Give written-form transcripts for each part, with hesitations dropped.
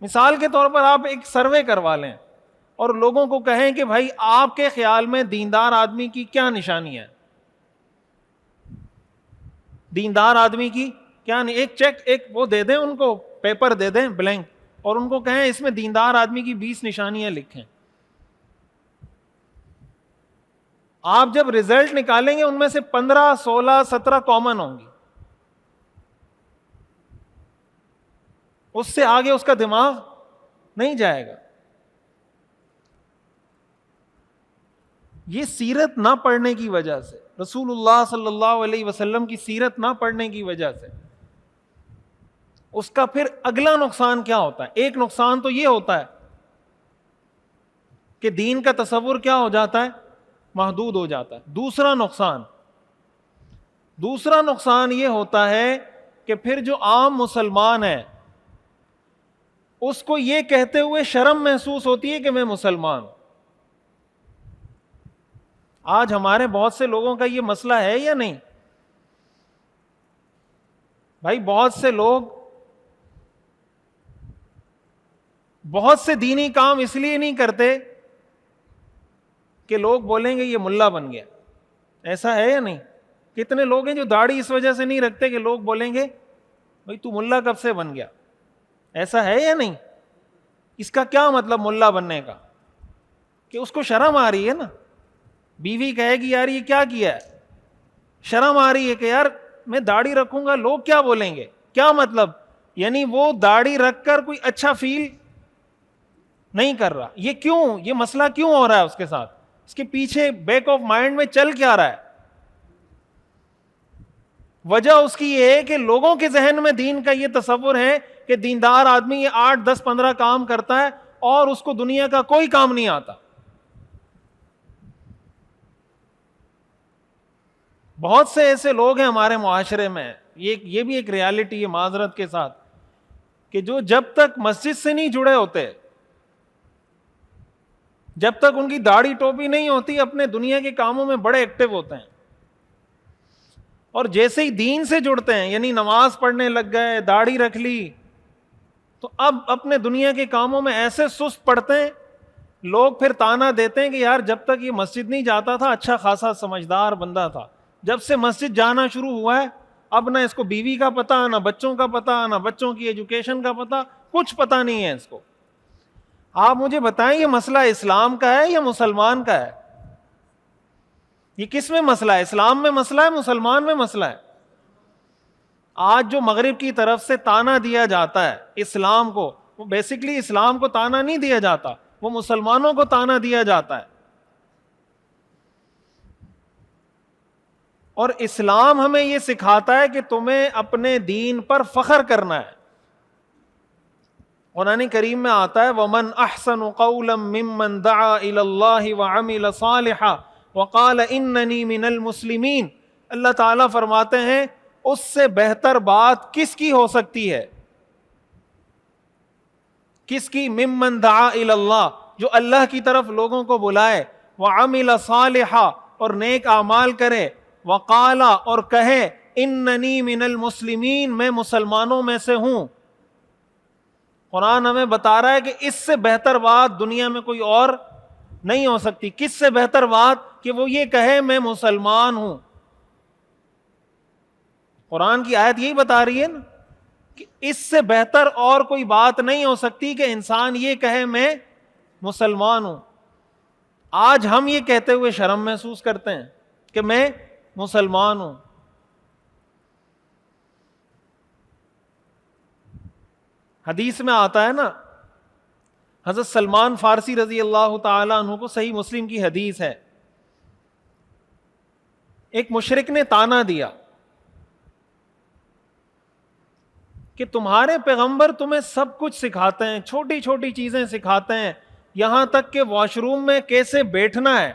مثال کے طور پر آپ ایک سروے کروا لیں اور لوگوں کو کہیں کہ بھائی آپ کے خیال میں دیندار آدمی کی کیا نشانی ہے، دیندار آدمی کی کیا نہیں، ایک چیک ایک وہ دے دیں ان کو، پیپر دے دیں بلینک، اور ان کو کہیں اس میں دیندار آدمی کی 20 نشانیاں لکھیں. آپ جب ریزلٹ نکالیں گے ان میں سے 15 16 17 کامن ہوں گی، اس سے آگے اس کا دماغ نہیں جائے گا. یہ سیرت نہ پڑھنے کی وجہ سے، رسول اللہ صلی اللہ علیہ وسلم کی سیرت نہ پڑھنے کی وجہ سے اس کا پھر اگلا نقصان کیا ہوتا ہے؟ ایک نقصان تو یہ ہوتا ہے کہ دین کا تصور کیا ہو جاتا ہے؟ محدود ہو جاتا ہے. دوسرا نقصان یہ ہوتا ہے کہ پھر جو عام مسلمان ہے اس کو یہ کہتے ہوئے شرم محسوس ہوتی ہے کہ میں مسلمان ہوں. آج ہمارے بہت سے لوگوں کا یہ مسئلہ ہے یا نہیں؟ بھائی بہت سے لوگ بہت سے دینی کام اس لیے نہیں کرتے کہ لوگ بولیں گے یہ ملا بن گیا. ایسا ہے یا نہیں؟ کتنے لوگ ہیں جو داڑھی اس وجہ سے نہیں رکھتے کہ لوگ بولیں گے بھائی تو ملا کب سے بن گیا. ایسا ہے یا نہیں؟ اس کا کیا مطلب ملا بننے کا؟ کہ اس کو شرم آ رہی ہے نا. بیوی کہے گی یار یہ کیا کیا ہے، شرم آ رہی ہے کہ یار میں داڑھی رکھوں گا لوگ کیا بولیں گے. کیا مطلب؟ یعنی وہ داڑھی رکھ کر کوئی اچھا فیل نہیں کر رہا. یہ کیوں؟ یہ مسئلہ کیوں ہو رہا ہے اس کے ساتھ؟ اس کے پیچھے بیک آف مائنڈ میں چل کیا رہا ہے؟ وجہ اس کی یہ ہے کہ لوگوں کے ذہن میں دین کا یہ تصور ہے کہ دیندار آدمی یہ 8 10 15 کام کرتا ہے اور اس کو دنیا کا کوئی کام نہیں آتا. بہت سے ایسے لوگ ہیں ہمارے معاشرے میں، یہ بھی ایک ریالٹی ہے معذرت کے ساتھ، کہ جو جب تک مسجد سے نہیں جڑے ہوتے، جب تک ان کی داڑھی ٹوپی نہیں ہوتی، اپنے دنیا کے کاموں میں بڑے ایکٹیو ہوتے ہیں، اور جیسے ہی دین سے جڑتے ہیں یعنی نماز پڑھنے لگ گئے، داڑھی رکھ لی، تو اب اپنے دنیا کے کاموں میں ایسے سست پڑتے ہیں. لوگ پھر تانا دیتے ہیں کہ یار جب تک یہ مسجد نہیں جاتا تھا اچھا خاصا سمجھدار بندہ تھا، جب سے مسجد جانا شروع ہوا ہے اب نہ اس کو بیوی کا پتہ، نہ بچوں کا پتہ، نہ بچوں کی ایجوکیشن کا پتہ، کچھ پتہ نہیں ہے اس کو. آپ مجھے بتائیں یہ مسئلہ اسلام کا ہے یا مسلمان کا ہے؟ یہ کس میں مسئلہ ہے؟ اسلام میں مسئلہ ہے، مسلمان میں مسئلہ ہے؟ آج جو مغرب کی طرف سے تانا دیا جاتا ہے اسلام کو، وہ بیسیکلی اسلام کو تانا نہیں دیا جاتا، وہ مسلمانوں کو تانا دیا جاتا ہے. اور اسلام ہمیں یہ سکھاتا ہے کہ تمہیں اپنے دین پر فخر کرنا ہے. قرآن کریم میں آتا ہے وَمَنْ أَحْسَنُ قَوْلًا مِّمَّنْ دَعَا إِلَى اللَّهِ وَعَمِلَ صَالِحًا وَقَالَ إِنَّنِي مِنَ الْمُسْلِمِينَ. اللہ تعالیٰ فرماتے ہیں اس سے بہتر بات کس کی ہو سکتی ہے؟ کس کی؟ ممن دعا الی اللہ، جو اللہ کی طرف لوگوں کو بلائے، وعمل صالحا اور نیک اعمال کرے، وقال اور کہے اننی من المسلمین، میں مسلمانوں میں سے ہوں. قرآن ہمیں بتا رہا ہے کہ اس سے بہتر بات دنیا میں کوئی اور نہیں ہو سکتی. کس سے بہتر بات کہ وہ یہ کہے میں مسلمان ہوں. قرآن کی آیت یہی بتا رہی ہے نا کہ اس سے بہتر اور کوئی بات نہیں ہو سکتی کہ انسان یہ کہے میں مسلمان ہوں. آج ہم یہ کہتے ہوئے شرم محسوس کرتے ہیں کہ میں مسلمان ہوں. حدیث میں آتا ہے نا، حضرت سلمان فارسی رضی اللہ تعالی عنہ کو، صحیح مسلم کی حدیث ہے، ایک مشرک نے تانا دیا کہ تمہارے پیغمبر تمہیں سب کچھ سکھاتے ہیں، چھوٹی چھوٹی چیزیں سکھاتے ہیں، یہاں تک کہ واش روم میں کیسے بیٹھنا ہے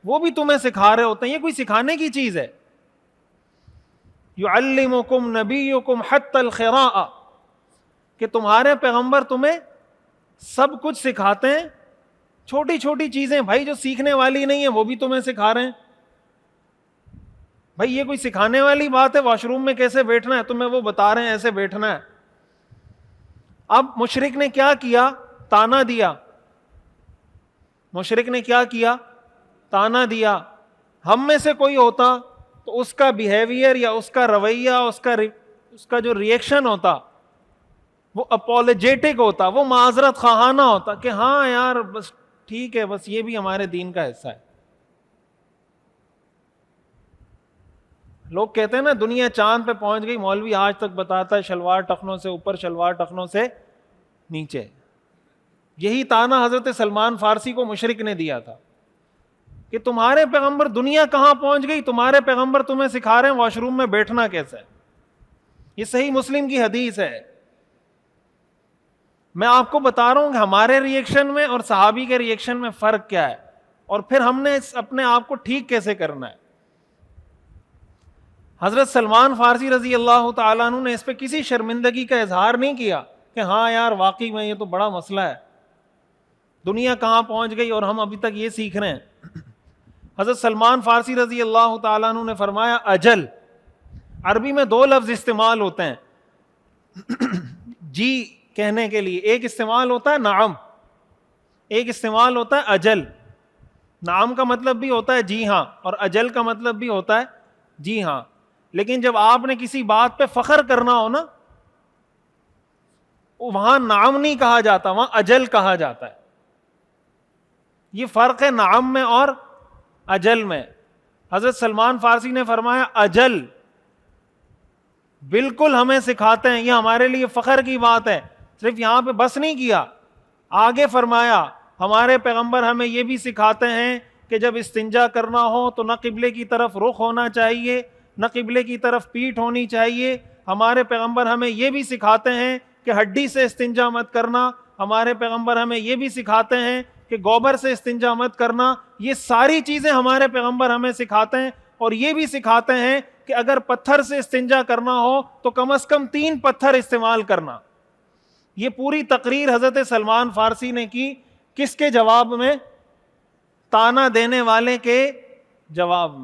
وہ بھی تمہیں سکھا رہے ہوتے ہیں. یہ کوئی سکھانے کی چیز ہے؟ یعلمکم نبیکم حتی الخراء، کہ تمہارے پیغمبر تمہیں سب کچھ سکھاتے ہیں، چھوٹی چھوٹی چیزیں بھائی جو سیکھنے والی نہیں ہیں وہ بھی تمہیں سکھا رہے ہیں. بھائی یہ کوئی سکھانے والی بات ہے؟ واش روم میں کیسے بیٹھنا ہے تمہیں وہ بتا رہے ہیں ایسے بیٹھنا ہے. اب مشرک نے کیا کیا؟ تانا دیا. مشرک نے کیا کیا؟ تانا دیا. ہم میں سے کوئی ہوتا تو اس کا بیہیویئر یا اس کا رویہ، اس کا جو ریئیکشن ہوتا وہ اپولوجیٹک ہوتا، وہ معذرت خواہانہ ہوتا کہ ہاں یار بس ٹھیک ہے، بس یہ بھی ہمارے دین کا حصہ ہے. لوگ کہتے ہیں نا دنیا چاند پہ پہنچ گئی، مولوی آج تک بتاتا ہے شلوار ٹخنوں سے اوپر، شلوار ٹخنوں سے نیچے. یہی تانا حضرت سلمان فارسی کو مشرک نے دیا تھا کہ تمہارے پیغمبر دنیا کہاں پہنچ گئی، تمہارے پیغمبر تمہیں سکھا رہے ہیں واش روم میں بیٹھنا کیسے ہے. یہ صحیح مسلم کی حدیث ہے. میں آپ کو بتا رہا ہوں کہ ہمارے ریئیکشن میں اور صحابی کے ریئیکشن میں فرق کیا ہے، اور پھر ہم نے اپنے آپ کو ٹھیک کیسے کرنا ہے. حضرت سلمان فارسی رضی اللہ تعالیٰ عنہ نے اس پہ کسی شرمندگی کا اظہار نہیں کیا کہ ہاں یار واقعی میں یہ تو بڑا مسئلہ ہے، دنیا کہاں پہنچ گئی اور ہم ابھی تک یہ سیکھ رہے ہیں. حضرت سلمان فارسی رضی اللہ تعالیٰ عنہ نے فرمایا اجل. عربی میں دو لفظ استعمال ہوتے ہیں جی کہنے کے لیے. ایک استعمال ہوتا ہے نعم، ایک استعمال ہوتا ہے اجل. نعم کا مطلب بھی ہوتا ہے جی ہاں، اور اجل کا مطلب بھی ہوتا ہے جی ہاں. لیکن جب آپ نے کسی بات پہ فخر کرنا ہو نا، وہاں نعم نہیں کہا جاتا، وہاں اجل کہا جاتا ہے. یہ فرق ہے نعم میں اور اجل میں. حضرت سلمان فارسی نے فرمایا اجل، بالکل ہمیں سکھاتے ہیں، یہ ہمارے لیے فخر کی بات ہے. صرف یہاں پہ بس نہیں کیا، آگے فرمایا ہمارے پیغمبر ہمیں یہ بھی سکھاتے ہیں کہ جب استنجا کرنا ہو تو نہ قبلے کی طرف رخ ہونا چاہیے، نہ قبلے کی طرف پیٹھ ہونی چاہیے. ہمارے پیغمبر ہمیں یہ بھی سکھاتے ہیں کہ ہڈی سے استنجا مت کرنا. ہمارے پیغمبر ہمیں یہ بھی سکھاتے ہیں کہ گوبر سے استنجا مت کرنا. یہ ساری چیزیں ہمارے پیغمبر ہمیں سکھاتے ہیں، اور یہ بھی سکھاتے ہیں کہ اگر پتھر سے استنجا کرنا ہو تو کم از کم 3 پتھر استعمال کرنا. یہ پوری تقریر حضرت سلمان فارسی نے کی کس کے جواب میں؟ تانا دینے والے کے جواب میں.